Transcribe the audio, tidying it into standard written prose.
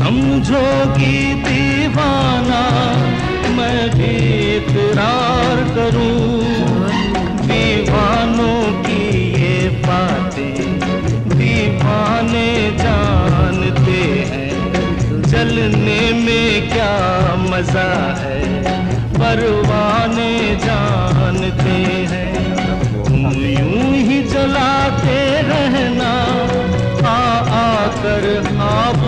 समझोगी दीवाना मैं भी इकरार करूं। दीवानों की ये बातें दीवाने जानते हैं, जलने में क्या मजा है परवाने जानते हैं। तुम यूं ही जलाते रहना, आ आकर आप